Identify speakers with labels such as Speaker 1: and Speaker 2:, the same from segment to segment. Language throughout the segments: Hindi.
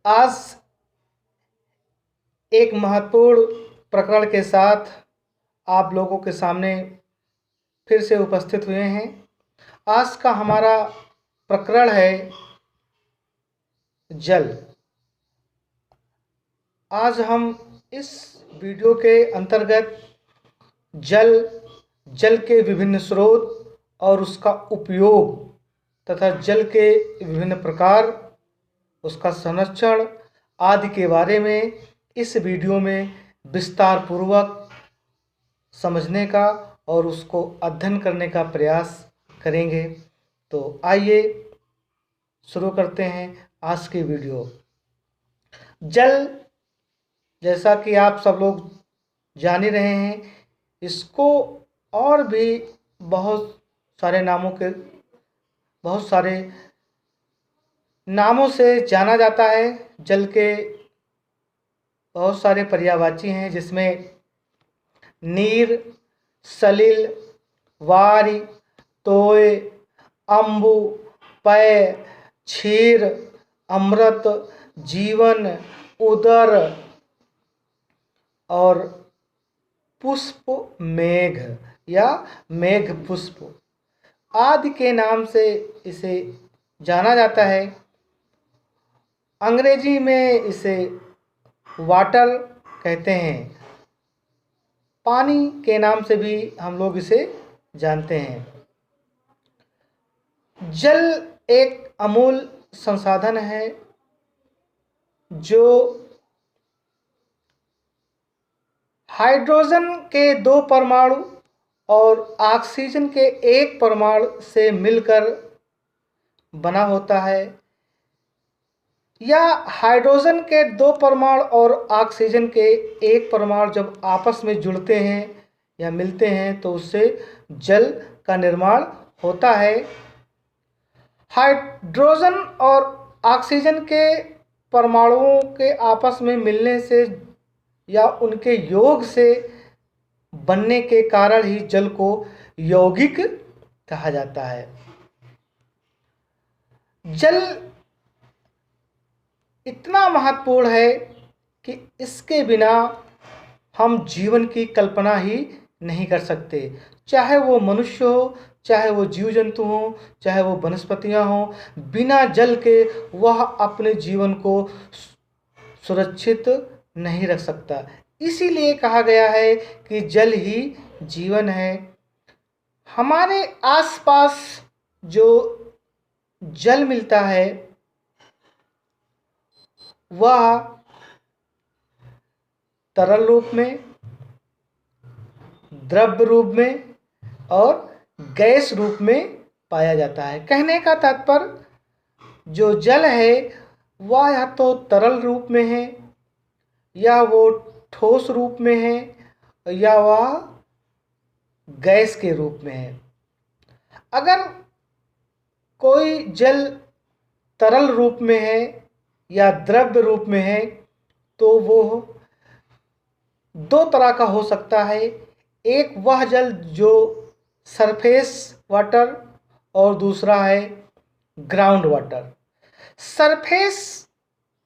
Speaker 1: आज एक महत्वपूर्ण प्रकरण के साथ आप लोगों के सामने फिर से उपस्थित हुए हैं। आज का हमारा प्रकरण है जल। आज हम इस वीडियो के अंतर्गत जल के विभिन्न स्रोत और उसका उपयोग तथा जल के विभिन्न प्रकार, उसका संरक्षण आदि के बारे में इस वीडियो में विस्तार पूर्वक समझने का और उसको अध्ययन करने का प्रयास करेंगे। तो आइए शुरू करते हैं आज की वीडियो। जल, जैसा कि आप सब लोग जान ही रहे हैं, इसको और भी बहुत सारे नामों से जाना जाता है। जल के बहुत सारे पर्यायवाची हैं, जिसमें नीर, सलिल, वारि, तोय, अम्बु, पय, क्षीर, अमृत, जीवन, उदर और पुष्प मेघ या मेघ पुष्प आदि के नाम से इसे जाना जाता है। अंग्रेजी में इसे वाटर कहते हैं। पानी के नाम से भी हम लोग इसे जानते हैं। जल एक अमूल्य संसाधन है जो हाइड्रोजन के 2 परमाणु और ऑक्सीजन के 1 परमाणु से मिलकर बना होता है। या हाइड्रोजन के 2 परमाणु और ऑक्सीजन के 1 परमाणु जब आपस में जुड़ते हैं या मिलते हैं तो उससे जल का निर्माण होता है। हाइड्रोजन और ऑक्सीजन के परमाणुओं के आपस में मिलने से या उनके योग से बनने के कारण ही जल को यौगिक कहा जाता है। जल इतना महत्वपूर्ण है कि इसके बिना हम जीवन की कल्पना ही नहीं कर सकते। चाहे वो मनुष्य हो, चाहे वो जीव जंतु हो, चाहे वो वनस्पतियां हो, बिना जल के वह अपने जीवन को सुरक्षित नहीं रख सकता। इसीलिए कहा गया है कि जल ही जीवन है। हमारे आसपास जो जल मिलता है वह तरल रूप में, द्रव्य रूप में और गैस रूप में पाया जाता है। कहने का तात्पर्य जो जल है वह या तो तरल रूप में है, या वो ठोस रूप में है, या वह गैस के रूप में है। अगर कोई जल तरल रूप में है या द्रव्य रूप में है तो वो 2 तरह का हो सकता है। एक वह जल जो सरफेस वाटर और दूसरा है ग्राउंड वाटर। सरफेस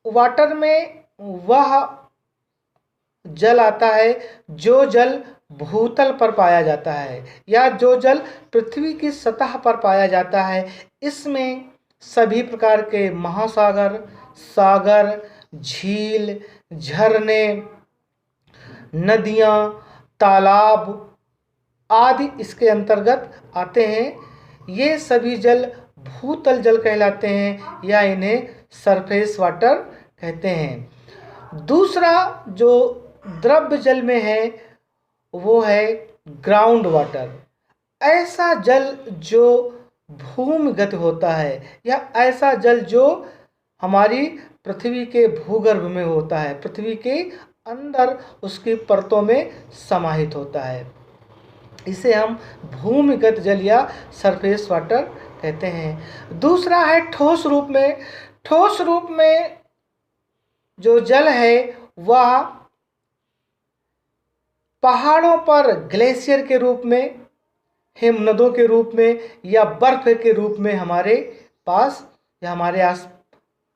Speaker 1: वाटर में वह जल आता है जो जल भूतल पर पाया जाता है या जो जल पृथ्वी की सतह पर पाया जाता है। इसमें सभी प्रकार के महासागर, सागर, झील, झरने, नदियाँ, तालाब आदि इसके अंतर्गत आते हैं। ये सभी जल भूतल जल कहलाते हैं या इन्हें सरफेस वाटर कहते हैं। दूसरा जो द्रव्य जल में है वो है ग्राउंड वाटर। ऐसा जल जो भूमिगत होता है या ऐसा जल जो हमारी पृथ्वी के भूगर्भ में होता है, पृथ्वी के अंदर उसकी परतों में समाहित होता है। इसे हम भूमिगत जल या सरफेस वाटर कहते हैं। दूसरा है ठोस रूप में। ठोस रूप में जो जल है वह पहाड़ों पर ग्लेशियर के रूप में, हिमनदों के रूप में या बर्फ के रूप में हमारे पास या हमारे आस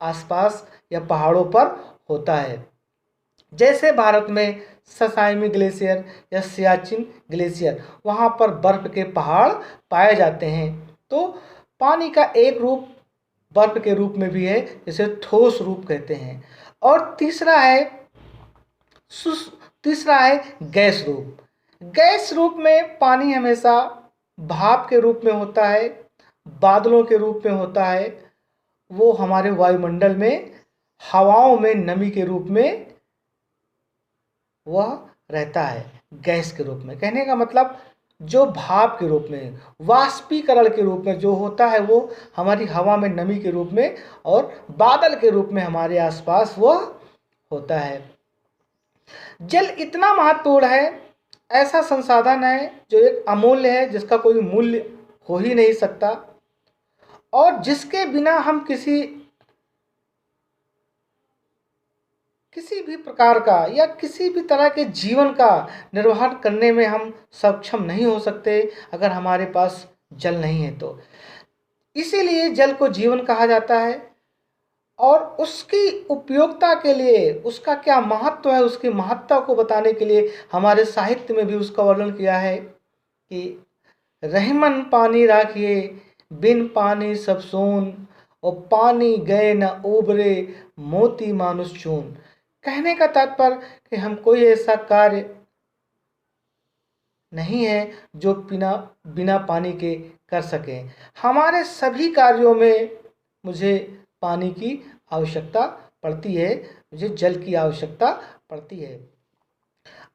Speaker 1: आसपास या पहाड़ों पर होता है। जैसे भारत में ससाइमी ग्लेशियर या सियाचिन ग्लेशियर, वहाँ पर बर्फ के पहाड़ पाए जाते हैं। तो पानी का एक रूप बर्फ के रूप में भी है, जिसे ठोस रूप कहते हैं। और तीसरा है गैस रूप। गैस रूप में पानी हमेशा भाप के रूप में होता है, बादलों के रूप में होता है। वो हमारे वायुमंडल में हवाओं में नमी के रूप में वह रहता है, गैस के रूप में। कहने का मतलब जो भाप के रूप में, वाष्पीकरण के रूप में जो होता है, वो हमारी हवा में नमी के रूप में और बादल के रूप में हमारे आसपास वह होता है। जल इतना महत्वपूर्ण है, ऐसा संसाधन है जो एक अमूल्य है, जिसका कोई मूल्य हो ही नहीं सकता, और जिसके बिना हम किसी भी प्रकार का या किसी भी तरह के जीवन का निर्वहन करने में हम सक्षम नहीं हो सकते अगर हमारे पास जल नहीं है तो। इसीलिए जल को जीवन कहा जाता है। और उसकी उपयोगिता के लिए, उसका क्या महत्व है, उसकी महत्ता को बताने के लिए हमारे साहित्य में भी उसका वर्णन किया है कि रहमन पानी राखिए, बिन पानी सब सोन, और पानी गए न उबरे, मोती मानुष चून। कहने का तात्पर्य कि हम कोई ऐसा कार्य नहीं है जो बिना पानी के कर सकें। हमारे सभी कार्यों में मुझे पानी की आवश्यकता पड़ती है, मुझे जल की आवश्यकता पड़ती है।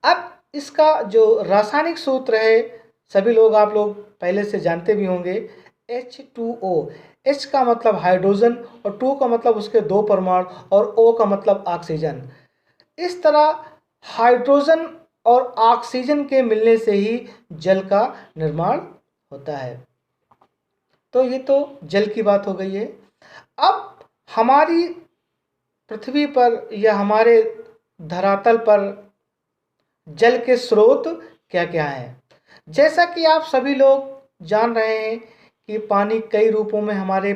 Speaker 1: अब इसका जो रासायनिक सूत्र है, सभी लोग, आप लोग पहले से जानते भी होंगे, H2O। H का मतलब हाइड्रोजन और 2 का मतलब उसके 2 परमाणु और O का मतलब ऑक्सीजन। इस तरह हाइड्रोजन और ऑक्सीजन के मिलने से ही जल का निर्माण होता है। तो ये तो जल की बात हो गई है। अब हमारी पृथ्वी पर या हमारे धरातल पर जल के स्रोत क्या क्या हैं। जैसा कि आप सभी लोग जान रहे हैं कि पानी कई रूपों में हमारे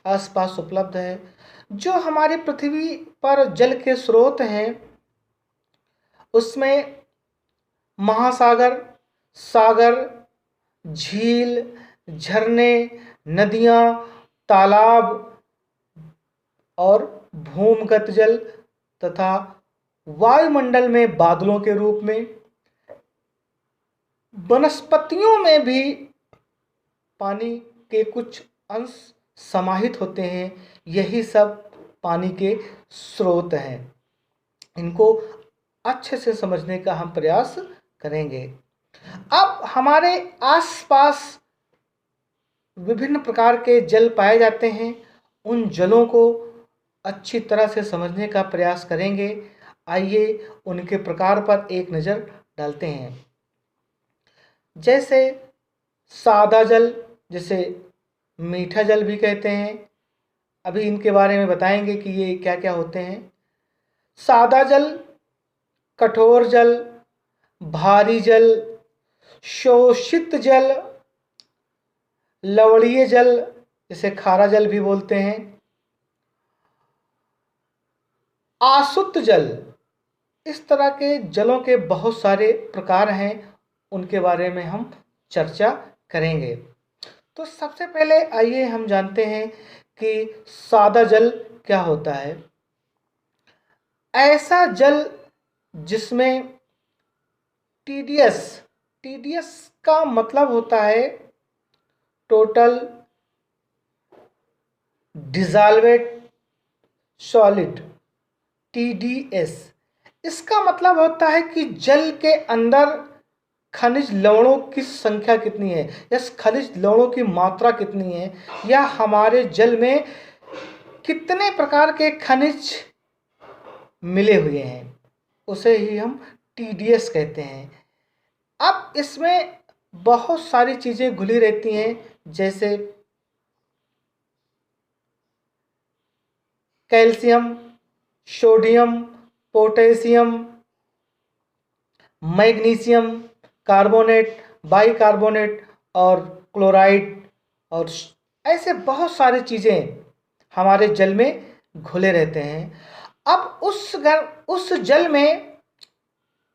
Speaker 1: आसपास उपलब्ध है। जो हमारी पृथ्वी पर जल के स्रोत हैं, उसमें महासागर, सागर, झील, झरने, नदियाँ, तालाब और भूमिगत जल तथा वायुमंडल में बादलों के रूप में, वनस्पतियों में भी पानी के कुछ अंश समाहित होते हैं। यही सब पानी के स्रोत हैं। इनको अच्छे से समझने का हम प्रयास करेंगे। अब हमारे आसपास विभिन्न प्रकार के जल पाए जाते हैं। उन जलों को अच्छी तरह से समझने का प्रयास करेंगे। आइए उनके प्रकार पर एक नज़र डालते हैं। जैसे सादा जल, जिसे मीठा जल भी कहते हैं। अभी इनके बारे में बताएंगे कि ये क्या क्या होते हैं। सादा जल, कठोर जल, भारी जल, शोषित जल, लवणीय जल, जिसे खारा जल भी बोलते हैं, आसुत जल। इस तरह के जलों के बहुत सारे प्रकार हैं, उनके बारे में हम चर्चा करेंगे। तो सबसे पहले आइए हम जानते हैं कि सादा जल क्या होता है। ऐसा जल जिसमें टीडीएस का मतलब होता है टोटल डिसॉल्वेड सॉलिड, TDS। इसका मतलब होता है कि जल के अंदर खनिज लवणों की संख्या कितनी है या खनिज लवणों की मात्रा कितनी है, या हमारे जल में कितने प्रकार के खनिज मिले हुए हैं, उसे ही हम TDS कहते हैं। अब इसमें बहुत सारी चीज़ें घुली रहती हैं, जैसे calcium, sodium, potassium, magnesium, carbonate, bicarbonate और क्लोराइड, और ऐसे बहुत सारी चीज़ें हमारे जल में घुले रहते हैं। अब उस जल में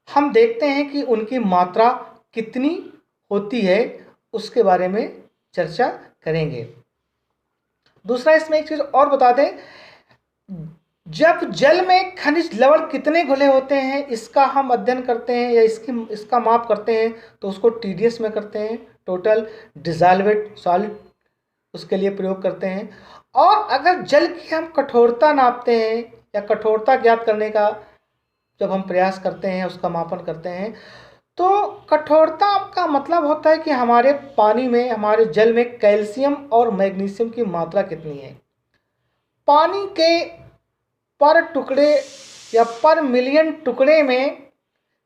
Speaker 1: हम देखते हैं कि उनकी मात्रा कितनी होती है, उसके बारे में चर्चा करेंगे। दूसरा, इसमें एक चीज़ और बता दें, जब जल में खनिज लवण कितने घुले होते हैं इसका हम अध्ययन करते हैं या इसका माप करते हैं तो उसको TDS में करते हैं, टोटल डिसॉल्वेड सॉलिड, उसके लिए प्रयोग करते हैं। और अगर जल की हम कठोरता नापते हैं या कठोरता ज्ञात करने का जब हम प्रयास करते हैं, उसका मापन करते हैं, तो कठोरता का मतलब होता है कि हमारे पानी में, हमारे जल में कैल्शियम और मैग्नीशियम की मात्रा कितनी है। पानी के पर टुकड़े या पर मिलियन टुकड़े में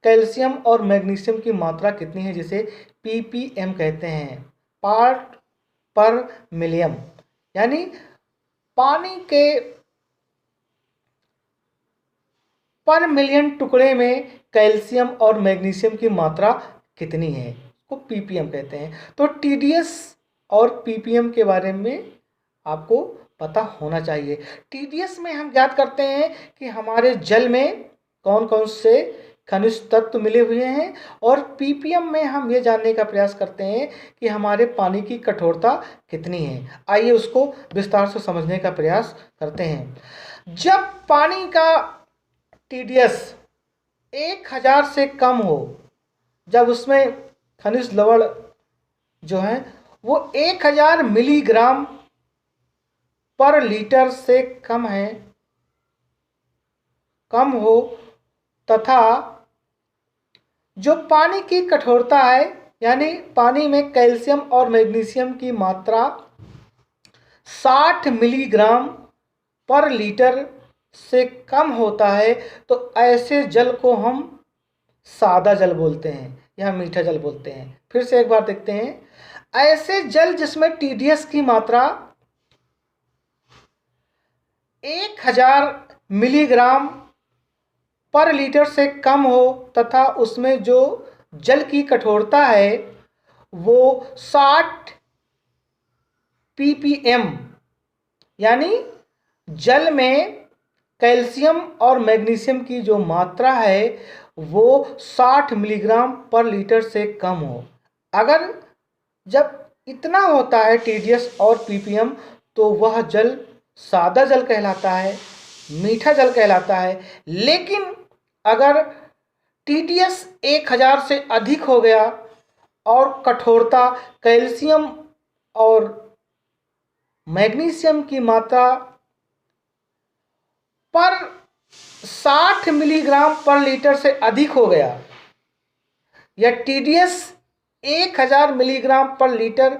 Speaker 1: कैल्शियम और मैग्नीशियम की मात्रा कितनी है, जिसे ppm कहते हैं, पार्ट पर मिलियन। यानी पानी के पर मिलियन टुकड़े में कैल्शियम और मैग्नीशियम की मात्रा कितनी है, को ppm कहते हैं। तो TDS और ppm के बारे में आपको पता होना चाहिए। TDS में हम ज्ञात करते हैं कि हमारे जल में कौन कौन से खनिज तत्व मिले हुए हैं, और ppm में हम ये जानने का प्रयास करते हैं कि हमारे पानी की कठोरता कितनी है। आइए उसको विस्तार से समझने का प्रयास करते हैं। जब पानी का TDS 1000 से कम हो, जब उसमें खनिज लवण जो है वो 1000 मिलीग्राम पर लीटर से कम हो, तथा जो पानी की कठोरता है, यानी पानी में कैल्शियम और मैग्नीशियम की मात्रा 60 मिलीग्राम पर लीटर से कम होता है, तो ऐसे जल को हम सादा जल बोलते हैं या मीठा जल बोलते हैं। फिर से एक बार देखते हैं, ऐसे जल जिसमें TDS की मात्रा 1000 मिलीग्राम पर लीटर से कम हो, तथा उसमें जो जल की कठोरता है वो 60 ppm, यानी जल में कैल्शियम और मैग्नीशियम की जो मात्रा है वो 60 मिलीग्राम पर लीटर से कम हो। अगर जब इतना होता है TDS और ppm, तो वह जल सादा जल कहलाता है, मीठा जल कहलाता है। लेकिन अगर TDS 1000 से अधिक हो गया और कठोरता कैल्शियम और मैग्नीशियम की मात्रा पर 60 मिलीग्राम पर लीटर से अधिक हो गया, या TDS 1000 मिलीग्राम पर लीटर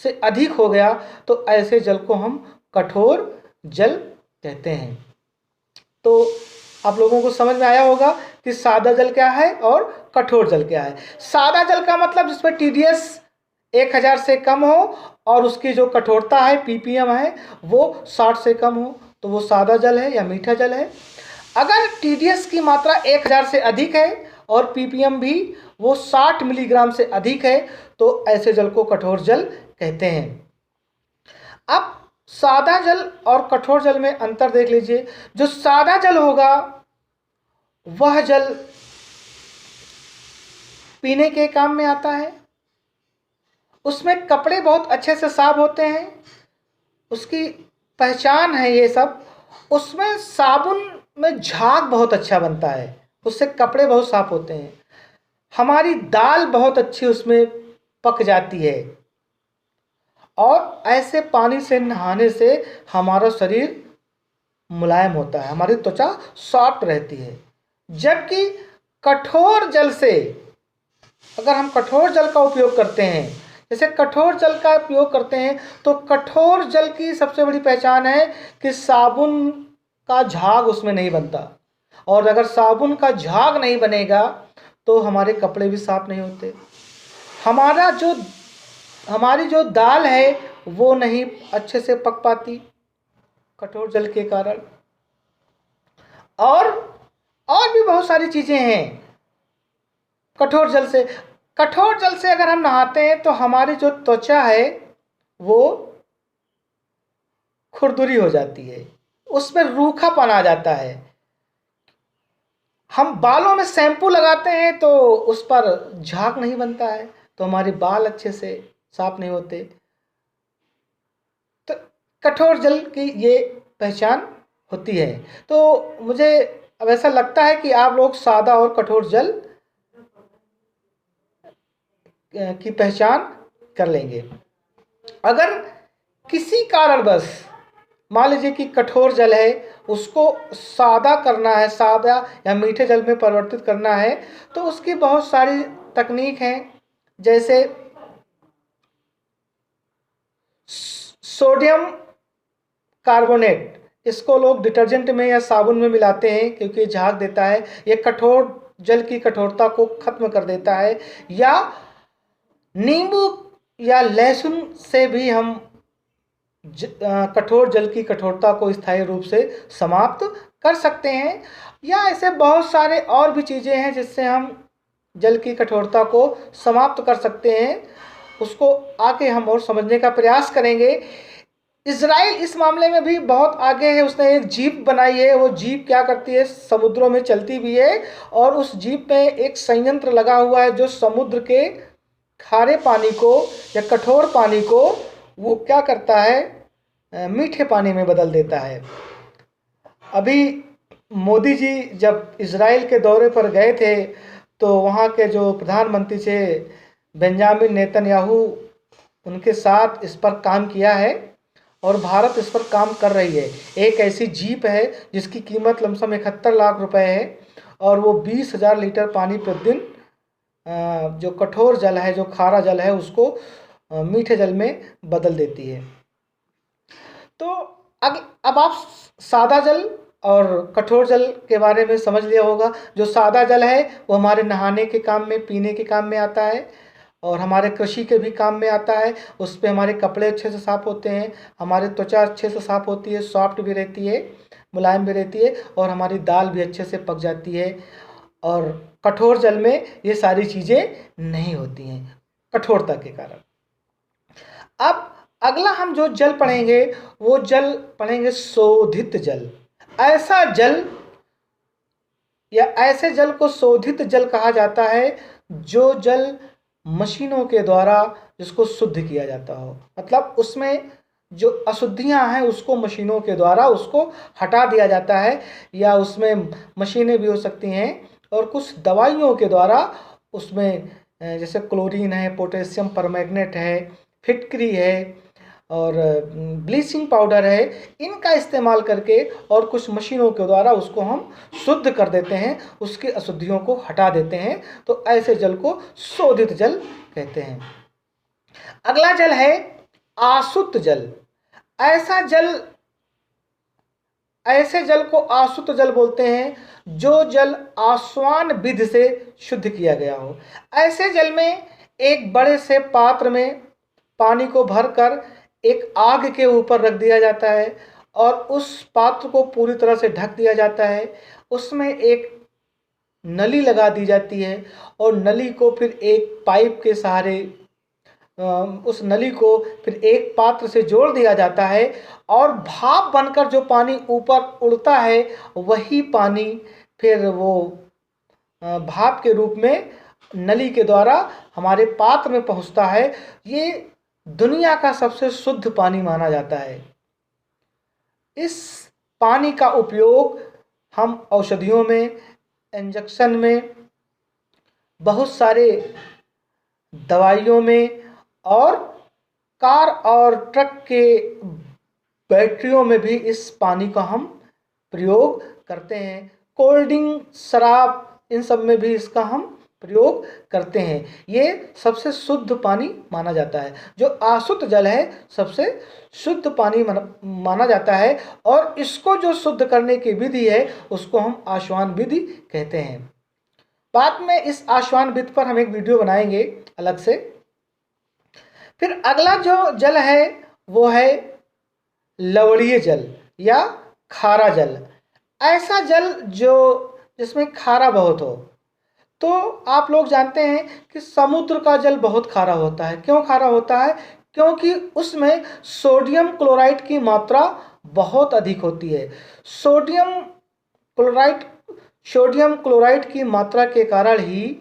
Speaker 1: से अधिक हो गया, तो ऐसे जल को हम कठोर जल कहते हैं। तो आप लोगों को समझ में आया होगा कि सादा जल क्या है और कठोर जल क्या है। सादा जल का मतलब जिसमें TDS 1000 से कम हो और उसकी जो कठोरता है ppm है वो 60 से कम हो, तो वो सादा जल है या मीठा जल है। अगर TDS की मात्रा 1000 से अधिक है और ppm भी वो 60 मिलीग्राम से अधिक है, तो ऐसे जल को कठोर जल कहते हैं। अब सादा जल और कठोर जल में अंतर देख लीजिए। जो सादा जल होगा वह जल पीने के काम में आता है, उसमें कपड़े बहुत अच्छे से साफ होते हैं, उसकी पहचान है ये सब। उसमें साबुन में झाग बहुत अच्छा बनता है, उससे कपड़े बहुत साफ होते हैं। हमारी दाल बहुत अच्छी उसमें पक जाती है, और ऐसे पानी से नहाने से हमारा शरीर मुलायम होता है, हमारी त्वचा सॉफ्ट रहती है। जबकि कठोर जल से, अगर हम कठोर जल का उपयोग करते हैं, जैसे कठोर जल का उपयोग करते हैं, तो कठोर जल की सबसे बड़ी पहचान है कि साबुन का झाग उसमें नहीं बनता, और अगर साबुन का झाग नहीं बनेगा तो हमारे कपड़े भी साफ नहीं होते। हमारी जो दाल है वो नहीं अच्छे से पक पाती कठोर जल के कारण। और भी बहुत सारी चीज़ें हैं कठोर जल से। कठोर जल से अगर हम नहाते हैं तो हमारी जो त्वचा है वो खुरदुरी हो जाती है, उसमें रूखापन आ जाता है। हम बालों में शैम्पू लगाते हैं तो उस पर झाग नहीं बनता है, तो हमारे बाल अच्छे से साफ नहीं होते। तो कठोर जल की ये पहचान होती है। तो मुझे अब ऐसा लगता है कि आप लोग सादा और कठोर जल की पहचान कर लेंगे। अगर किसी कारणवश मान लीजिए कि कठोर जल है, उसको सादा करना है, सादा या मीठे जल में परिवर्तित करना है, तो उसकी बहुत सारी तकनीक हैं। जैसे सोडियम कार्बोनेट, इसको लोग डिटर्जेंट में या साबुन में मिलाते हैं क्योंकि ये झाग देता है, ये कठोर जल की कठोरता को खत्म कर देता है। या नींबू या लहसुन से भी हम कठोर जल की कठोरता को स्थायी रूप से समाप्त कर सकते हैं। या ऐसे बहुत सारे और भी चीज़ें हैं जिससे हम जल की कठोरता को समाप्त कर सकते हैं, उसको आगे हम और समझने का प्रयास करेंगे। इजराइल इस मामले में भी बहुत आगे है, उसने एक जीप बनाई है। वो जीप क्या करती है, समुद्रों में चलती भी है, और उस जीप में एक संयंत्र लगा हुआ है जो समुद्र के खारे पानी को या कठोर पानी को वो क्या करता है, मीठे पानी में बदल देता है। अभी मोदी जी जब इजराइल के दौरे पर गए थे तो वहाँ के जो प्रधानमंत्री थे बेंजामिन नेतन्याहू, उनके साथ इस पर काम किया है और भारत इस पर काम कर रही है। एक ऐसी जीप है जिसकी कीमत लमसम 71 लाख रुपए है, और वो 20,000 लीटर पानी प्रतिदिन जो कठोर जल है, जो खारा जल है, उसको मीठे जल में बदल देती है। तो अब आप सादा जल और कठोर जल के बारे में समझ लिया होगा। जो सादा जल है वो हमारे नहाने के काम में, पीने के काम में आता है, और हमारे कृषि के भी काम में आता है। उस पर हमारे कपड़े अच्छे से साफ़ होते हैं, हमारी त्वचा अच्छे से साफ़ होती है, सॉफ्ट भी रहती है, मुलायम भी रहती है, और हमारी दाल भी अच्छे से पक जाती है। और कठोर जल में ये सारी चीज़ें नहीं होती हैं कठोरता के कारण। अब अगला हम जो जल पढ़ेंगे वो जल पढ़ेंगे शोधित जल। ऐसा जल या ऐसे जल को शोधित जल कहा जाता है जो जल मशीनों के द्वारा जिसको शुद्ध किया जाता हो, मतलब उसमें जो अशुद्धियां हैं उसको मशीनों के द्वारा उसको हटा दिया जाता है। या उसमें मशीनें भी हो सकती हैं, और कुछ दवाइयों के द्वारा उसमें जैसे क्लोरीन है, पोटेशियम परमैंगनेट है, फिटकरी है, और ब्लीचिंग पाउडर है, इनका इस्तेमाल करके और कुछ मशीनों के द्वारा उसको हम शुद्ध कर देते हैं, उसकी अशुद्धियों को हटा देते हैं। तो ऐसे जल को शोधित जल कहते हैं। अगला जल है आसुत जल। ऐसे जल को आसुत जल बोलते हैं जो जल आसवान विधि से शुद्ध किया गया हो। ऐसे जल में एक बड़े से पात्र में पानी को भरकर एक आग के ऊपर रख दिया जाता है, और उस पात्र को पूरी तरह से ढक दिया जाता है। उसमें एक नली लगा दी जाती है, और नली को फिर एक पाइप के सहारे उस नली को फिर एक पात्र से जोड़ दिया जाता है, और भाप बनकर जो पानी ऊपर उड़ता है वही पानी फिर वो भाप के रूप में नली के द्वारा हमारे पात्र में पहुंचता है। ये दुनिया का सबसे शुद्ध पानी माना जाता है। इस पानी का उपयोग हम औषधियों में, इंजेक्शन में, बहुत सारे दवाइयों में, और कार और ट्रक के बैटरियों में भी इस पानी का हम प्रयोग करते हैं। कोल्ड ड्रिंक, शराब, इन सब में भी इसका हम प्रयोग करते हैं। ये सबसे शुद्ध पानी माना जाता है। जो आसुत जल है सबसे शुद्ध पानी माना जाता है, और इसको जो शुद्ध करने की विधि है उसको हम आसवान विधि कहते हैं। बाद में इस आसवान विधि पर हम एक वीडियो बनाएंगे अलग से। फिर अगला जो जल है वो है लवणीय जल या खारा जल। ऐसा जल जिसमें खारा बहुत हो। तो आप लोग जानते हैं कि समुद्र का जल बहुत खारा होता है। क्यों खारा होता है? क्योंकि उसमें सोडियम क्लोराइड की मात्रा बहुत अधिक होती है। क्लोराइड सोडियम क्लोराइड की मात्रा के कारण ही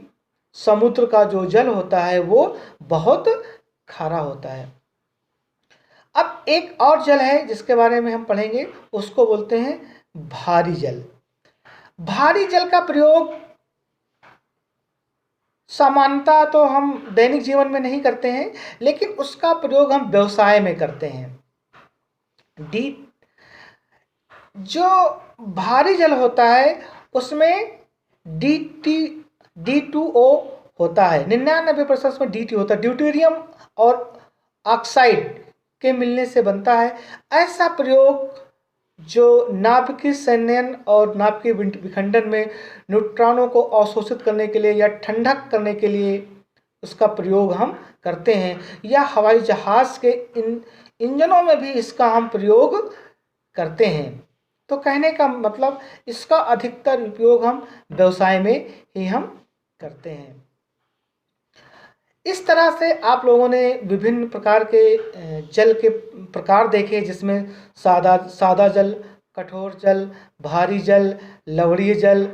Speaker 1: समुद्र का जो जल होता है वो बहुत खारा होता है। अब एक और जल है जिसके बारे में हम पढ़ेंगे, उसको बोलते हैं भारी जल। भारी जल का प्रयोग सामान्यतः तो हम दैनिक जीवन में नहीं करते हैं, लेकिन उसका प्रयोग हम व्यवसाय में करते हैं। जो भारी जल होता है उसमें D2O होता है, 99% उसमें DT होता है, ड्यूटेरियम और ऑक्साइड के मिलने से बनता है। ऐसा प्रयोग जो नाभिकीय संयन और नाभिकीय विखंडन में न्यूट्रॉनों को अवशोषित करने के लिए या ठंडक करने के लिए उसका प्रयोग हम करते हैं, या हवाई जहाज़ के इंजनों में भी इसका हम प्रयोग करते हैं। तो कहने का मतलब इसका अधिकतर उपयोग हम व्यवसाय में ही हम करते हैं। इस तरह से आप लोगों ने विभिन्न प्रकार के जल के प्रकार देखे, जिसमें सादा जल, कठोर जल, भारी जल, लवणीय जल।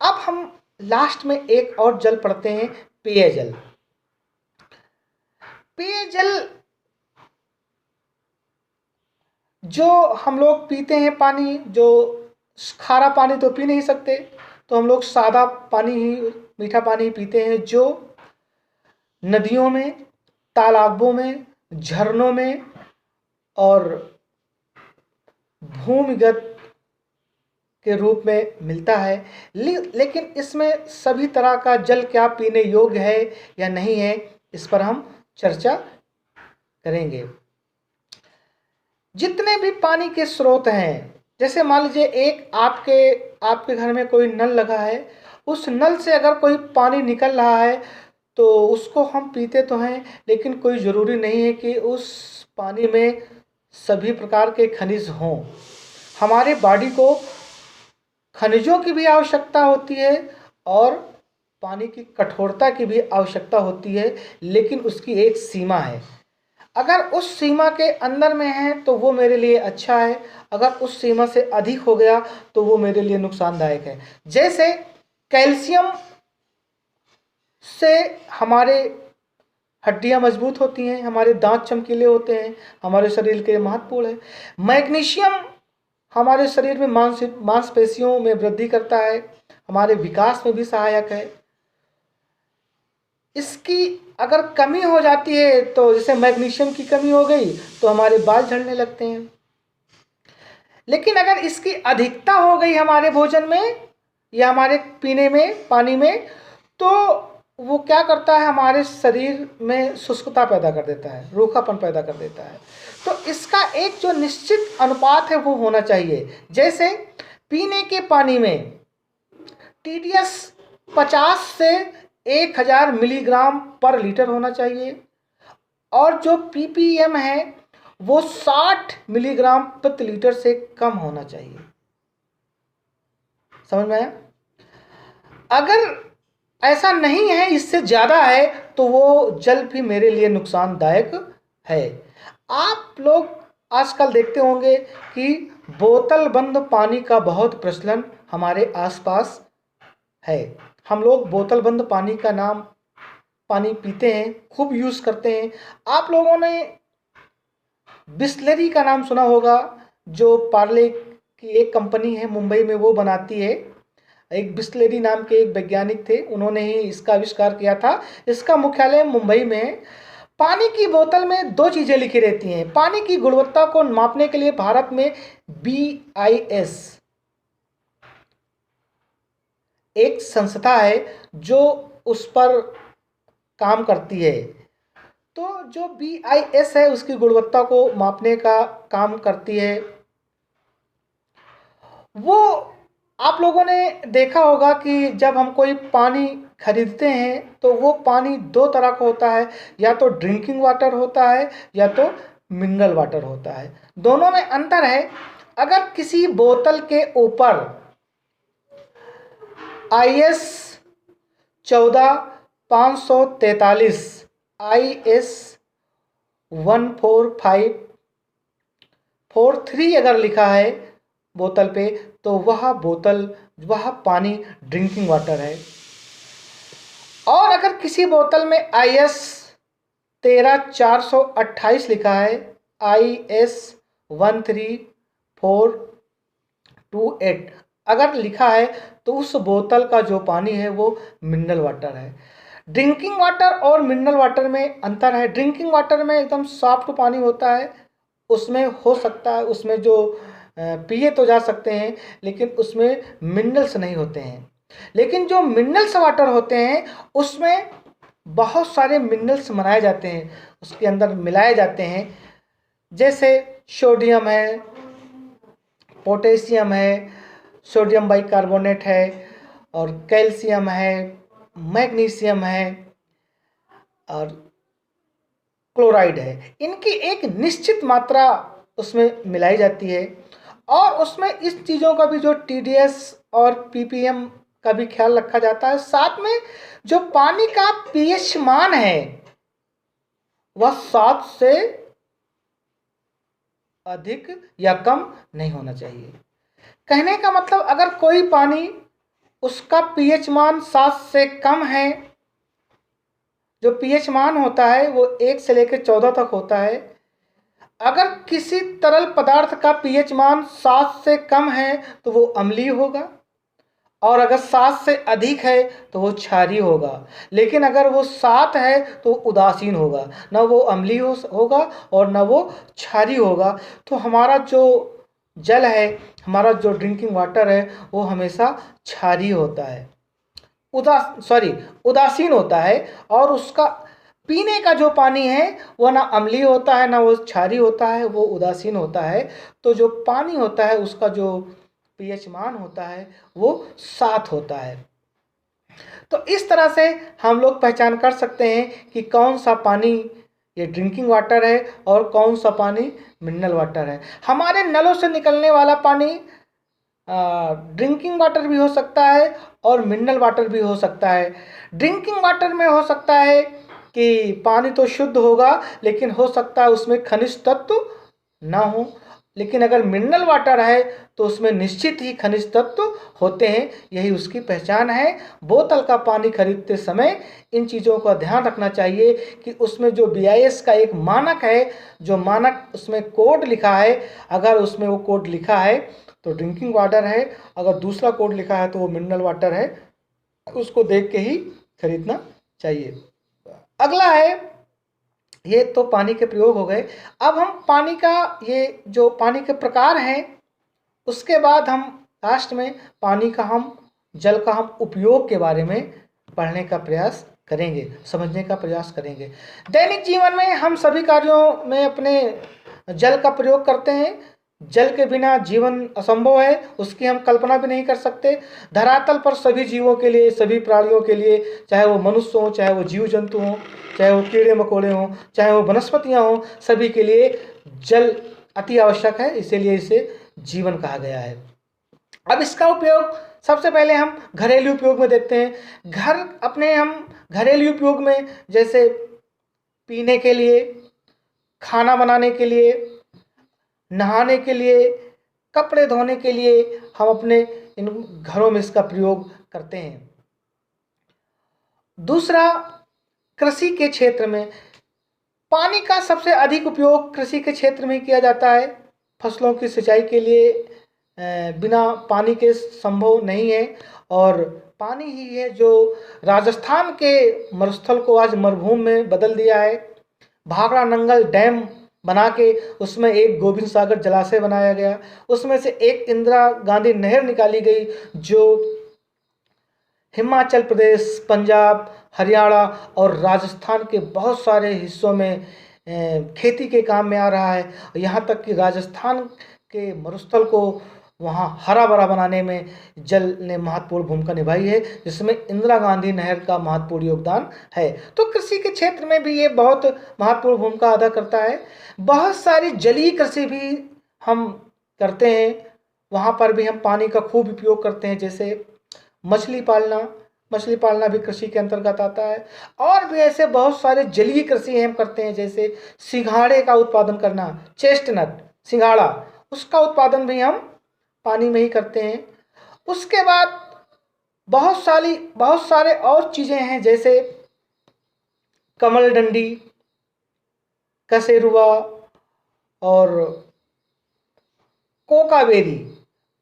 Speaker 1: अब हम लास्ट में एक और जल पढ़ते हैं, पेयजल। पेयजल जो हम लोग पीते हैं पानी, जो खारा पानी तो पी नहीं सकते, तो हम लोग सादा पानी ही, मीठा पानी ही पीते हैं, जो नदियों में, तालाबों में, झरनों में और भूमिगत के रूप में मिलता है। लेकिन इसमें सभी तरह का जल क्या पीने योग्य है या नहीं है, इस पर हम चर्चा करेंगे। जितने भी पानी के स्रोत हैं, जैसे मान लीजिए एक आपके घर में कोई नल लगा है, उस नल से अगर कोई पानी निकल रहा है तो उसको हम पीते तो हैं, लेकिन कोई ज़रूरी नहीं है कि उस पानी में सभी प्रकार के खनिज हों। हमारे बॉडी को खनिजों की भी आवश्यकता होती है और पानी की कठोरता की भी आवश्यकता होती है, लेकिन उसकी एक सीमा है। अगर उस सीमा के अंदर में है तो वो मेरे लिए अच्छा है, अगर उस सीमा से अधिक हो गया तो वो मेरे लिए नुकसानदायक है। जैसे कैल्शियम से हमारे हड्डियां मजबूत होती हैं, हमारे दांत चमकीले होते हैं, हमारे शरीर के लिए महत्वपूर्ण है। मैग्नीशियम हमारे शरीर में मांसपेशियों में वृद्धि करता है, हमारे विकास में भी सहायक है। इसकी अगर कमी हो जाती है, तो जैसे मैग्नीशियम की कमी हो गई तो हमारे बाल झड़ने लगते हैं। लेकिन अगर इसकी अधिकता हो गई हमारे भोजन में या हमारे पीने में, पानी में, तो वो क्या करता है, हमारे शरीर में शुष्कता पैदा कर देता है, रूखापन पैदा कर देता है। तो इसका एक जो निश्चित अनुपात है वो होना चाहिए। जैसे पीने के पानी में TDS 50 से 1000 मिलीग्राम पर लीटर होना चाहिए, और जो ppm है वो 60 मिलीग्राम प्रति लीटर से कम होना चाहिए। समझ में आया? अगर ऐसा नहीं है, इससे ज़्यादा है, तो वो जल भी मेरे लिए नुकसानदायक है। आप लोग आजकल देखते होंगे कि बोतल बंद पानी का बहुत प्रचलन हमारे आसपास है। हम लोग बोतल बंद पानी पीते हैं, खूब यूज़ करते हैं। आप लोगों ने बिसलेरी का नाम सुना होगा, जो पार्ले की एक कंपनी है मुंबई में, वो बनाती है। एक बिसलेरी नाम के एक वैज्ञानिक थे, उन्होंने ही इसका आविष्कार किया था। इसका मुख्यालय मुंबई में है। पानी की बोतल में 2 चीज़ें लिखी रहती हैं। पानी की गुणवत्ता को मापने के लिए भारत में BIS एक संस्था है जो उस पर काम करती है। तो जो BIS है उसकी गुणवत्ता को मापने का काम करती है। वो आप लोगों ने देखा होगा कि जब हम कोई पानी खरीदते हैं तो वो पानी 2 तरह का होता है, या तो ड्रिंकिंग वाटर होता है या तो मिनरल वाटर होता है। दोनों में अंतर है। अगर किसी बोतल के ऊपर IS 14543 IS 14543 अगर लिखा है बोतल पे, तो वह पानी ड्रिंकिंग वाटर है। और अगर किसी बोतल में IS 13428 लिखा है, IS 13428 अगर लिखा है, तो उस बोतल का जो पानी है वो मिनरल वाटर है। ड्रिंकिंग वाटर और मिनरल वाटर में अंतर है। ड्रिंकिंग वाटर में एकदम सॉफ्ट पानी होता है, उसमें हो सकता है उसमें जो पिए तो जा सकते हैं, लेकिन उसमें मिनरल्स नहीं होते हैं। लेकिन जो मिनरल्स वाटर होते हैं उसमें बहुत सारे मिनरल्स बनाए जाते हैं, उसके अंदर मिलाए जाते हैं, जैसे सोडियम है, पोटेशियम है, सोडियम बाइकार्बोनेट है, और कैल्शियम है, मैग्नीशियम है, और क्लोराइड है। इनकी एक निश्चित मात्रा उसमें मिलाई जाती है, और उसमें इस चीज़ों का भी जो TDS और ppm का भी ख्याल रखा जाता है। साथ में जो पानी का pH मान है वह 7 से अधिक या कम नहीं होना चाहिए। कहने का मतलब, अगर कोई पानी उसका pH मान 7 से कम है, जो pH मान होता है वो 1 से लेकर 14 तक होता है। अगर किसी तरल पदार्थ का pH मान 7 से कम है तो वो अम्लीय होगा, और अगर 7 से अधिक है तो वो क्षारीय होगा। लेकिन अगर वो 7 है तो उदासीन होगा, न वो अम्लीय होगा और न वो क्षारीय होगा। तो हमारा जो जल है, हमारा जो ड्रिंकिंग वाटर है, वो हमेशा क्षारीय होता है, उदासीन होता है। और उसका पीने का जो पानी है वह ना अम्लीय होता है, ना वो क्षारीय होता है, वो उदासीन होता है। तो जो पानी होता है उसका जो pH मान होता है वो 7 होता है। तो इस तरह से हम लोग पहचान कर सकते हैं कि कौन सा पानी ये ड्रिंकिंग वाटर है और कौन सा पानी मिनरल वाटर है। हमारे नलों से निकलने वाला पानी ड्रिंकिंग वाटर भी हो सकता है और मिनरल वाटर भी हो सकता है। ड्रिंकिंग वाटर में हो सकता है कि पानी तो शुद्ध होगा, लेकिन हो सकता है उसमें खनिज तत्व ना हो। लेकिन अगर मिनरल वाटर है तो उसमें निश्चित ही खनिज तत्व होते हैं, यही उसकी पहचान है। बोतल का पानी खरीदते समय इन चीज़ों का ध्यान रखना चाहिए कि उसमें जो BIS का एक मानक है, जो मानक उसमें कोड लिखा है, अगर उसमें वो कोड लिखा है तो ड्रिंकिंग वाटर है, अगर दूसरा कोड लिखा है तो वो मिनरल वाटर है, उसको देख के ही खरीदना चाहिए। अगला है, ये तो पानी के प्रयोग हो गए। अब हम पानी का, ये जो पानी के प्रकार हैं, उसके बाद हम लास्ट में जल का हम उपयोग के बारे में पढ़ने का प्रयास करेंगे, समझने का प्रयास करेंगे। दैनिक जीवन में हम सभी कार्यों में अपने जल का प्रयोग करते हैं। जल के बिना जीवन असंभव है, उसकी हम कल्पना भी नहीं कर सकते। धरातल पर सभी जीवों के लिए, सभी प्राणियों के लिए, चाहे वो मनुष्य हों, चाहे वो जीव जंतु हों, चाहे वो कीड़े मकोड़े हों, चाहे वो वनस्पतियाँ हों, सभी के लिए जल अति आवश्यक है, इसीलिए इसे जीवन कहा गया है। अब इसका उपयोग सबसे पहले हम घरेलू उपयोग में देखते हैं। हम घरेलू उपयोग में, जैसे पीने के लिए, खाना बनाने के लिए, नहाने के लिए, कपड़े धोने के लिए, हम अपने इन घरों में इसका प्रयोग करते हैं। दूसरा, कृषि के क्षेत्र में पानी का सबसे अधिक उपयोग कृषि के क्षेत्र में किया जाता है। फसलों की सिंचाई के लिए बिना पानी के संभव नहीं है, और पानी ही है जो राजस्थान के मरुस्थल को आज मरुभूमि में बदल दिया है। भाखड़ा नंगल डैम बना के उसमें एक गोविंद सागर जलाशय बनाया गया, उसमें से एक इंदिरा गांधी नहर निकाली गई, जो हिमाचल प्रदेश, पंजाब, हरियाणा और राजस्थान के बहुत सारे हिस्सों में खेती के काम में आ रहा है। यहाँ तक कि राजस्थान के मरुस्थल को वहाँ हरा भरा बनाने में जल ने महत्वपूर्ण भूमिका निभाई है, जिसमें इंदिरा गांधी नहर का महत्वपूर्ण योगदान है। तो कृषि के क्षेत्र में भी ये बहुत महत्वपूर्ण भूमिका अदा करता है। बहुत सारी जलीय कृषि भी हम करते हैं, वहाँ पर भी हम पानी का खूब उपयोग करते हैं, जैसे मछली पालना, मछली पालना भी कृषि के अंतर्गत आता है। और भी ऐसे बहुत सारे जलीय कृषि हम करते हैं, जैसे सिंघाड़े का उत्पादन करना, चेस्टनट सिंघाड़ा, उसका उत्पादन भी हम पानी में ही करते हैं। उसके बाद बहुत सारे और चीज़ें हैं, जैसे कमल डंडी, कसेरुआ और कोकाबेरी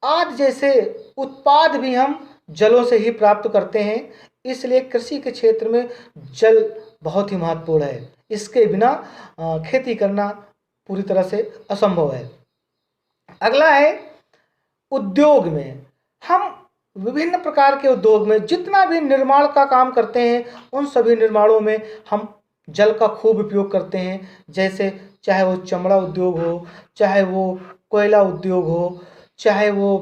Speaker 1: आदि जैसे उत्पाद भी हम जलों से ही प्राप्त करते हैं। इसलिए कृषि के क्षेत्र में जल बहुत ही महत्वपूर्ण है। इसके बिना खेती करना पूरी तरह से असंभव है। अगला है उद्योग में। हम विभिन्न प्रकार के उद्योग में जितना भी निर्माण का काम करते हैं, उन सभी निर्माणों में हम जल का खूब उपयोग करते हैं। जैसे चाहे वो चमड़ा उद्योग हो, चाहे वो कोयला उद्योग हो, चाहे वो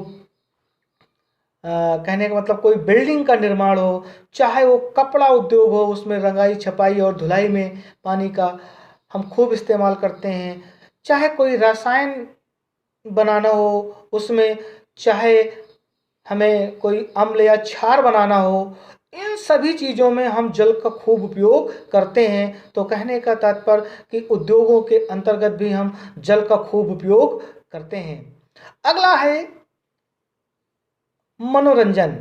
Speaker 1: कहने का मतलब कोई बिल्डिंग का निर्माण हो, चाहे वो कपड़ा उद्योग हो, उसमें रंगाई छपाई और धुलाई में पानी का हम खूब इस्तेमाल करते हैं। चाहे कोई रसायन बनाना हो, उसमें चाहे हमें कोई अम्ल या क्षार बनाना हो, इन सभी चीज़ों में हम जल का खूब उपयोग करते हैं। तो कहने का तात्पर्य कि उद्योगों के अंतर्गत भी हम जल का खूब उपयोग करते हैं। अगला है मनोरंजन।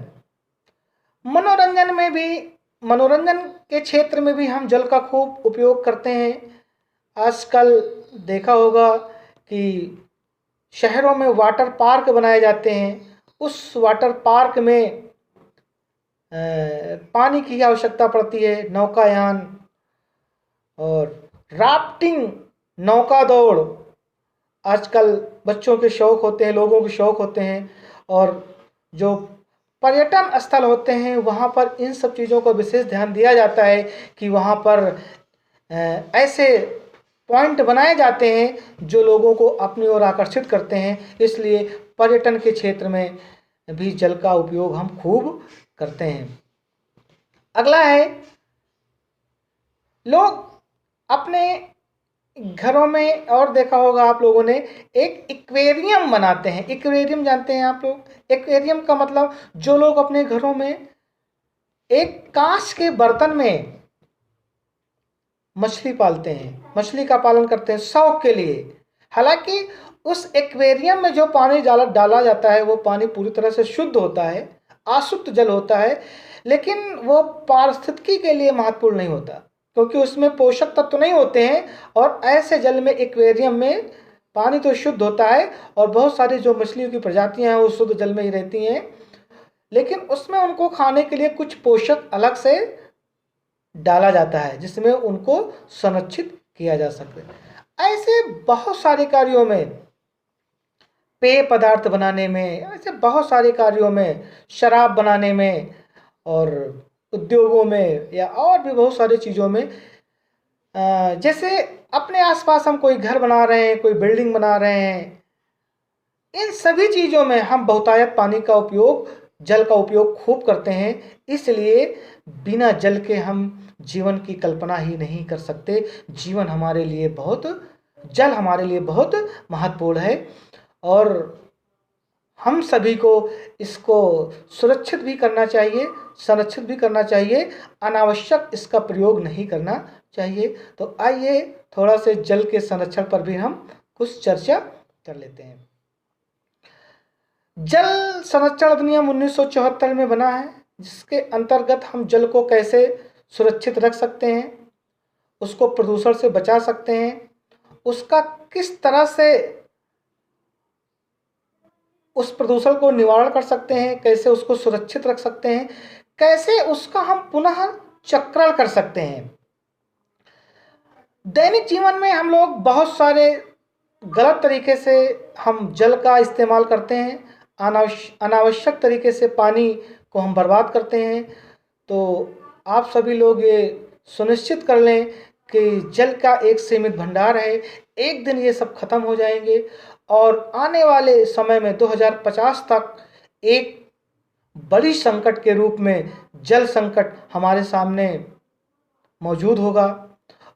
Speaker 1: मनोरंजन के क्षेत्र में भी हम जल का खूब उपयोग करते हैं। आजकल देखा होगा कि शहरों में वाटर पार्क बनाए जाते हैं। उस वाटर पार्क में पानी की आवश्यकता पड़ती है। नौकायान और राफ्टिंग, नौका दौड़ आजकल बच्चों के शौक़ होते हैं, लोगों के शौक़ होते हैं। और जो पर्यटन स्थल होते हैं, वहाँ पर इन सब चीज़ों का विशेष ध्यान दिया जाता है कि वहाँ पर ऐसे पॉइंट बनाए जाते हैं जो लोगों को अपनी ओर आकर्षित करते हैं। इसलिए पर्यटन के क्षेत्र में भी जल का उपयोग हम खूब करते हैं। अगला है, लोग अपने घरों में, और देखा होगा आप लोगों ने, एक एक्वेरियम बनाते हैं। एक्वेरियम जानते हैं आप लोग? एक्वेरियम का मतलब जो लोग अपने घरों में एक कांच के बर्तन में मछली पालते हैं, मछली का पालन करते हैं शौक के लिए। हालांकि उस एक्वेरियम में जो पानी डाला जाता है, वो पानी पूरी तरह से शुद्ध होता है, अशुद्ध जल होता है, लेकिन वो पारिस्थितिकी के लिए महत्वपूर्ण नहीं होता, क्योंकि उसमें पोषक तत्व नहीं होते हैं। और ऐसे जल में, एक्वेरियम में, पानी तो शुद्ध होता है और बहुत सारी जो मछलियों की प्रजातियां हैं वो शुद्ध जल में ही रहती हैं, लेकिन उसमें उनको खाने के लिए कुछ पोषक अलग से डाला जाता है, जिसमें उनको संरक्षित किया जा सके। ऐसे बहुत सारे कार्यों में, पेय पदार्थ बनाने में, ऐसे बहुत सारे कार्यों में, शराब बनाने में और उद्योगों में या और भी बहुत सारी चीज़ों में, जैसे अपने आसपास हम कोई घर बना रहे हैं, कोई बिल्डिंग बना रहे हैं, इन सभी चीज़ों में हम बहुतायत पानी का उपयोग, जल का उपयोग खूब करते हैं। इसलिए बिना जल के हम जीवन की कल्पना ही नहीं कर सकते। जल हमारे लिए बहुत महत्वपूर्ण है और हम सभी को इसको सुरक्षित भी करना चाहिए, संरक्षित भी करना चाहिए। अनावश्यक इसका प्रयोग नहीं करना चाहिए। तो आइए थोड़ा से जल के संरक्षण पर भी हम कुछ चर्चा कर लेते हैं। जल संरक्षण अधिनियम 1974 में बना है, जिसके अंतर्गत हम जल को कैसे सुरक्षित रख सकते हैं, उसको प्रदूषण से बचा सकते हैं, उसका किस तरह से उस प्रदूषण को निवारण कर सकते हैं, कैसे उसको सुरक्षित रख सकते हैं, कैसे उसका हम पुनः चक्रण कर सकते हैं। दैनिक जीवन में हम लोग बहुत सारे गलत तरीके से हम जल का इस्तेमाल करते हैं। अनावश्यक तरीके से पानी को हम बर्बाद करते हैं। तो आप सभी लोग ये सुनिश्चित कर लें कि जल का एक सीमित भंडार है। एक दिन ये सब खत्म हो जाएंगे और आने वाले समय में 2050 तक एक बड़ी संकट के रूप में जल संकट हमारे सामने मौजूद होगा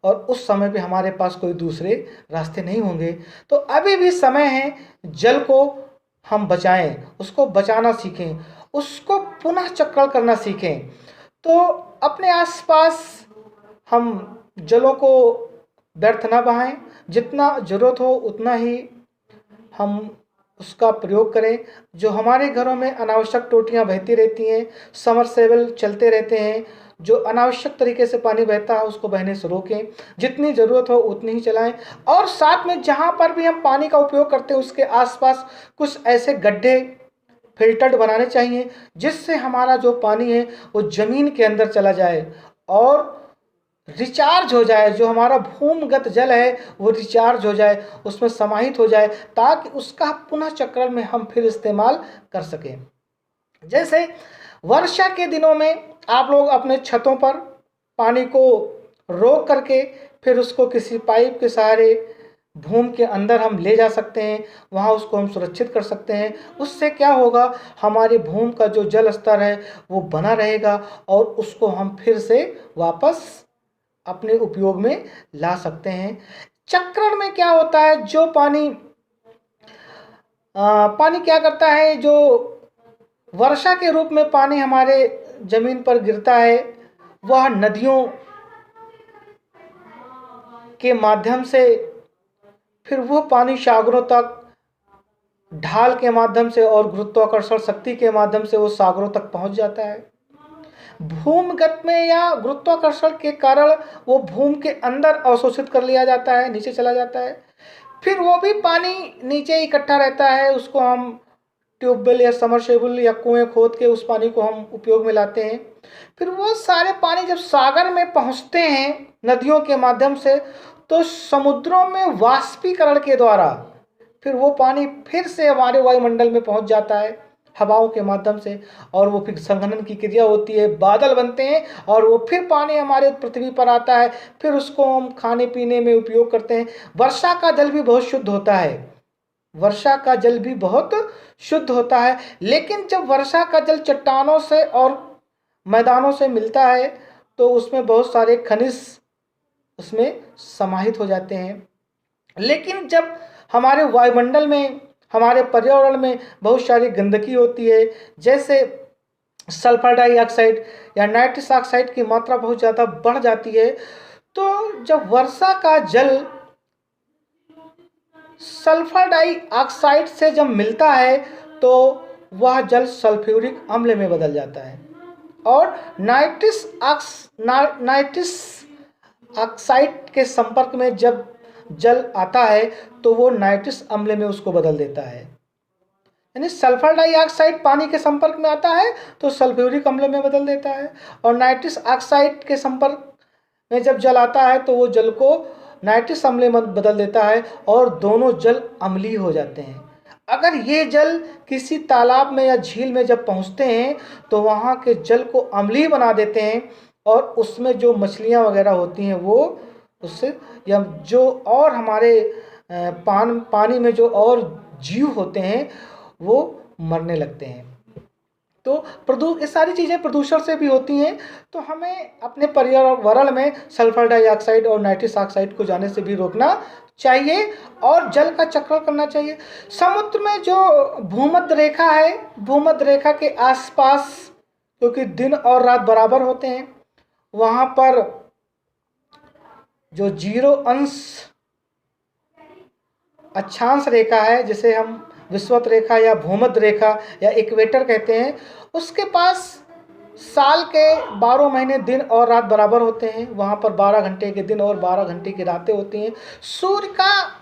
Speaker 1: और उस समय पे हमारे पास कोई दूसरे रास्ते नहीं होंगे। तो अभी भी समय है, जल को हम बचाएं, उसको बचाना सीखें, उसको पुनः चक्रण करना सीखें। तो अपने आसपास हम जलों को व्यर्थ ना बहाएं, जितना ज़रूरत हो उतना ही हम उसका प्रयोग करें। जो हमारे घरों में अनावश्यक टोटियाँ बहती रहती हैं, समरसेबल चलते रहते हैं, जो अनावश्यक तरीके से पानी बहता है उसको बहने से रोकें, जितनी ज़रूरत हो उतनी ही चलाएं। और साथ में जहाँ पर भी हम पानी का उपयोग करते हैं उसके आसपास कुछ ऐसे गड्ढे फिल्टर्ड बनाने चाहिए जिससे हमारा जो पानी है वो ज़मीन के अंदर चला जाए और रिचार्ज हो जाए। जो हमारा भूमिगत जल है वो रिचार्ज हो जाए, उसमें समाहित हो जाए, ताकि उसका पुनः चक्रण में हम फिर इस्तेमाल कर सकें। जैसे वर्षा के दिनों में आप लोग अपने छतों पर पानी को रोक करके फिर उसको किसी पाइप के सहारे भूमि के अंदर हम ले जा सकते हैं, वहाँ उसको हम सुरक्षित कर सकते हैं। उससे क्या होगा, हमारी भूमि का जो जल स्तर है वो बना रहेगा और उसको हम फिर से वापस अपने उपयोग में ला सकते हैं। चक्रण में क्या होता है, जो पानी क्या करता है, जो वर्षा के रूप में पानी हमारे ज़मीन पर गिरता है वह नदियों के माध्यम से फिर वो पानी सागरों तक ढाल के माध्यम से और गुरुत्वाकर्षण शक्ति के माध्यम से वो सागरों तक पहुंच जाता है। भूमिगत में या गुरुत्वाकर्षण के कारण वो भूमि के अंदर अवशोषित कर लिया जाता है, नीचे चला जाता है। फिर वो भी पानी नीचे इकट्ठा रहता है, उसको हम ट्यूबवेल या समरसेबुल या कुएं खोद के उस पानी को हम उपयोग में लाते हैं। फिर वो सारे पानी जब सागर में पहुंचते हैं नदियों के माध्यम से, तो समुद्रों में वाष्पीकरण के द्वारा फिर वो पानी फिर से हमारे वायुमंडल में पहुंच जाता है हवाओं के माध्यम से, और वो फिर संघनन की क्रिया होती है, बादल बनते हैं और वो फिर पानी हमारे पृथ्वी पर आता है। फिर उसको हम खाने पीने में उपयोग करते हैं। वर्षा का जल भी बहुत शुद्ध होता है, वर्षा का जल भी बहुत शुद्ध होता है। लेकिन जब वर्षा का जल चट्टानों से और मैदानों से मिलता है तो उसमें बहुत सारे खनिज उसमें समाहित हो जाते हैं। लेकिन जब हमारे वायुमंडल में, हमारे पर्यावरण में बहुत सारी गंदगी होती है, जैसे सल्फर डाइऑक्साइड या नाइट्रस ऑक्साइड की मात्रा बहुत ज़्यादा बढ़ जाती है, तो जब वर्षा का जल सल्फर डाइऑक्साइड से जब मिलता है तो वह जल सल्फ्यूरिक अम्ल में बदल जाता है, और नाइट्रस ऑक्साइड के संपर्क में जब जल आता है तो वो नाइट्रस अम्ल में उसको बदल देता है। यानी सल्फर डाइऑक्साइड पानी के संपर्क में आता है तो सल्फ्यूरिक अम्ल में बदल देता है, और नाइट्रस ऑक्साइड के संपर्क में जब जल आता है तो वो जल को नाइट्रस अम्ल में बदल देता है और दोनों जल अम्लीय हो जाते हैं। अगर ये जल किसी तालाब में या झील में जब पहुंचते हैं तो वहाँ के जल को अम्लीय बना देते हैं, और उसमें जो मछलियाँ वगैरह होती हैं वो उससे, या जो और हमारे पानी में जो और जीव होते हैं वो मरने लगते हैं। तो ये सारी चीज़ें प्रदूषण से भी होती हैं। तो हमें अपने पर्यावरण में सल्फर डाइऑक्साइड और नाइट्रस ऑक्साइड को जाने से भी रोकना चाहिए और जल का चक्रण करना चाहिए। समुद्र में जो भूमध्य रेखा है, भूमध्य रेखा के आसपास क्योंकि दिन और रात बराबर होते हैं, वहाँ पर जो 0 अंश अक्षांश रेखा है, जिसे हम विषुवत रेखा या भूमध्य रेखा या इक्वेटर कहते हैं, उसके पास साल के 12 महीने दिन और रात बराबर होते हैं। वहाँ पर 12 घंटे के दिन और 12 घंटे की रातें होती हैं। सूर्य का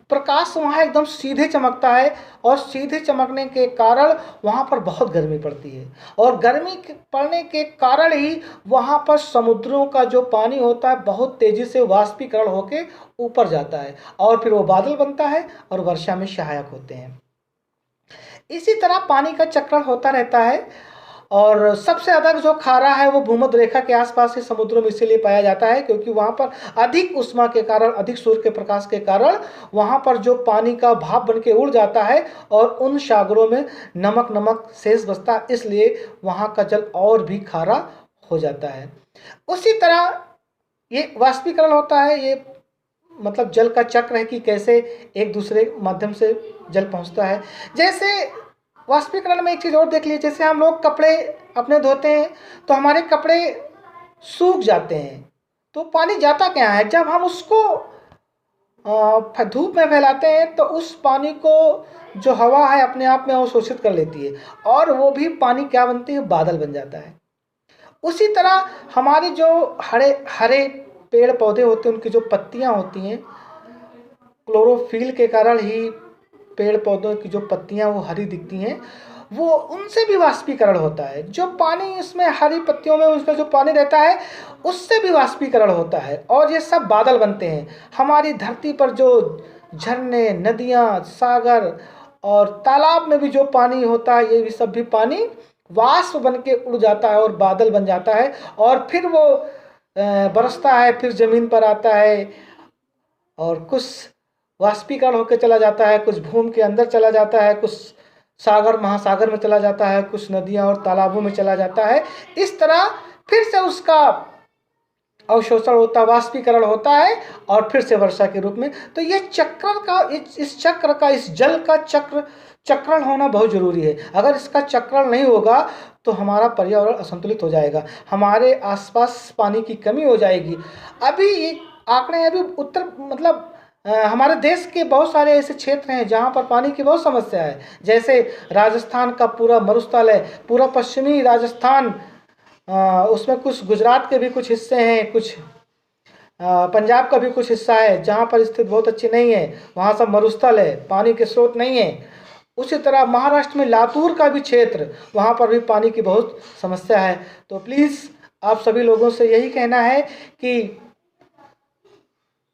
Speaker 1: प्रकाश वहाँ एकदम सीधे चमकता है, और सीधे चमकने के कारण वहाँ पर बहुत गर्मी पड़ती है, और गर्मी पड़ने के कारण ही वहाँ पर समुद्रों का जो पानी होता है बहुत तेज़ी से वाष्पीकरण होकर ऊपर जाता है, और फिर वो बादल बनता है और वर्षा में सहायक होते हैं। इसी तरह पानी का चक्रण होता रहता है, और सबसे अधिक जो खारा है वो भूमध्य रेखा के आसपास के समुद्रों में इसीलिए पाया जाता है क्योंकि वहाँ पर अधिक उष्मा के कारण, अधिक सूर्य के प्रकाश के कारण वहाँ पर जो पानी का भाप बन के उड़ जाता है और उन सागरों में नमक नमक शेष बचता है, इसलिए वहाँ का जल और भी खारा हो जाता है। उसी तरह ये वाष्पीकरण होता है, ये मतलब जल का चक्र है कि कैसे एक दूसरे माध्यम से जल पहुँचता है। जैसे वाष्पीकरण में एक चीज़ और देख लीजिए, जैसे हम लोग कपड़े अपने धोते हैं तो हमारे कपड़े सूख जाते हैं। तो पानी जाता क्या है, जब हम उसको धूप में फैलाते हैं तो उस पानी को जो हवा है अपने आप में अवशोषित कर लेती है और वो भी पानी क्या बनती है, बादल बन जाता है। उसी तरह हमारे जो हरे हरे पेड़ पौधे होते हैं, उनकी जो पत्तियां होती हैं, क्लोरोफिल के कारण ही पेड़ पौधों की जो पत्तियां वो हरी दिखती हैं, वो उनसे भी वाष्पीकरण होता है। जो पानी इसमें हरी पत्तियों में उसका जो पानी रहता है उससे भी वाष्पीकरण होता है और ये सब बादल बनते हैं। हमारी धरती पर जो झरने, नदियाँ, सागर और तालाब में भी जो पानी होता है, ये भी सब भी पानी वाष्प बन के उड़ जाता है और बादल बन जाता है और फिर वो बरसता है, फिर ज़मीन पर आता है और कुछ वाष्पीकरण होकर चला जाता है, कुछ भूमि के अंदर चला जाता है, कुछ सागर महासागर में चला जाता है, कुछ नदियाँ और तालाबों में चला जाता है। इस तरह फिर से उसका अवशोषण होता है, वाष्पीकरण होता है और फिर से वर्षा के रूप में। तो ये चक्र का इस चक्र का, इस जल का चक्रण होना बहुत ज़रूरी है। अगर इसका चक्रण नहीं होगा तो हमारा पर्यावरण असंतुलित हो जाएगा, हमारे आसपास पानी की कमी हो जाएगी। अभी एक आंकड़े अभी हमारे देश के बहुत सारे ऐसे क्षेत्र हैं जहाँ पर पानी की बहुत समस्या है। जैसे राजस्थान का पूरा मरुस्थल है, पूरा पश्चिमी राजस्थान, उसमें कुछ गुजरात के भी कुछ हिस्से हैं, कुछ पंजाब का भी कुछ हिस्सा है जहाँ पर स्थिति बहुत अच्छी नहीं है, वहाँ सब मरुस्थल है, पानी के स्रोत नहीं है। उसी तरह महाराष्ट्र में लातूर का भी क्षेत्र, वहाँ पर भी पानी की बहुत समस्या है। तो प्लीज़ आप सभी लोगों से यही कहना है कि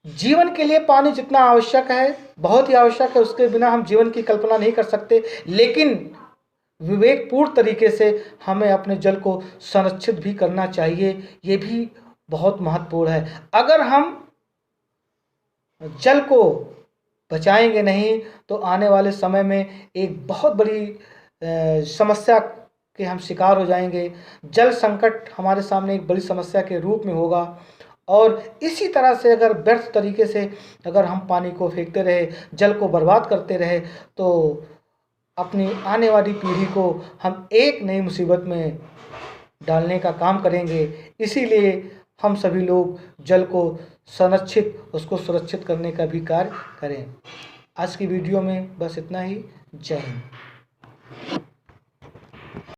Speaker 1: जीवन के लिए पानी जितना आवश्यक है, बहुत ही आवश्यक है, उसके बिना हम जीवन की कल्पना नहीं कर सकते। लेकिन विवेकपूर्ण तरीके से हमें अपने जल को संरक्षित भी करना चाहिए, ये भी बहुत महत्वपूर्ण है। अगर हम जल को बचाएंगे नहीं तो आने वाले समय में एक बहुत बड़ी समस्या के हम शिकार हो जाएंगे। जल संकट हमारे सामने एक बड़ी समस्या के रूप में होगा और इसी तरह से अगर व्यर्थ तरीके से अगर हम पानी को फेंकते रहे, जल को बर्बाद करते रहे, तो अपनी आने वाली पीढ़ी को हम एक नई मुसीबत में डालने का काम करेंगे। इसीलिए हम सभी लोग जल को संरक्षित, उसको सुरक्षित करने का भी कार्य करें। आज की वीडियो में बस इतना ही। जय हिंद।